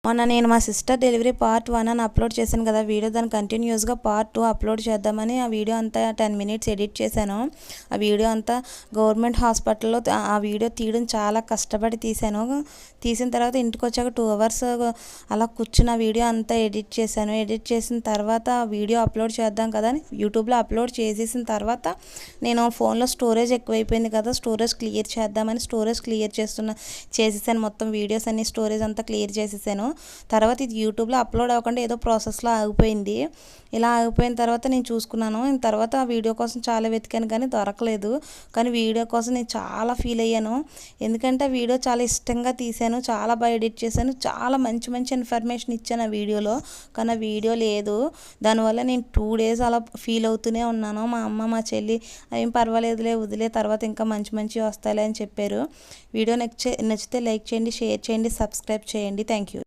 మొన్న నేను మా సిస్టర్ డెలివరీ పార్ట్ 1 అని అప్లోడ్ చేశాను కదా వీడియో, దాని కంటిన్యూస్గా పార్ట్ 2 అప్లోడ్ చేద్దామని ఆ వీడియో అంతా 10 మినిట్స్ ఎడిట్ చేశాను. ఆ వీడియో అంతా గవర్నమెంట్ హాస్పిటల్లో ఆ వీడియో తీయడం చాలా కష్టపడి తీశాను. తీసిన తర్వాత ఇంటికి వచ్చాక 2 అవర్స్ అలా కూర్చుని ఆ వీడియో అంతా ఎడిట్ చేశాను. ఎడిట్ చేసిన తర్వాత ఆ వీడియో అప్లోడ్ చేద్దాం కదా అని యూట్యూబ్లో అప్లోడ్ చేసేసిన తర్వాత నేను ఫోన్లో స్టోరేజ్ ఎక్కువైపోయింది కదా, స్టోరేజ్ క్లియర్ చేద్దామని స్టోరేజ్ క్లియర్ చేసేసాను. మొత్తం వీడియోస్ అన్ని స్టోరేజ్ అంతా క్లియర్ చేసేసాను. తర్వాత ఇది యూట్యూబ్లో అప్లోడ్ అవ్వకుండా ఏదో ప్రాసెస్లో ఆగిపోయింది. ఇలా ఆగిపోయిన తర్వాత నేను చూసుకున్నాను. తర్వాత ఆ వీడియో కోసం చాలా వెతికాను కానీ దొరకలేదు. కానీ వీడియో కోసం నేను చాలా ఫీల్ అయ్యాను. ఎందుకంటే ఆ వీడియో చాలా ఇష్టంగా తీశాను, చాలా బాగా ఎడిట్ చేశాను, చాలా మంచి మంచి ఇన్ఫర్మేషన్ ఇచ్చాను ఆ వీడియోలో. కానీ ఆ వీడియో లేదు. దానివల్ల నేను 2 డేస్ అలా ఫీల్ అవుతూనే ఉన్నాను. మా అమ్మ మా చెల్లి ఏం పర్వాలేదులే వదిలే, తర్వాత ఇంకా మంచి మంచివి వస్తాయిలే అని చెప్పారు. వీడియో నచ్చితే లైక్ చేయండి, షేర్ చేయండి, సబ్స్క్రైబ్ చేయండి. Thank you.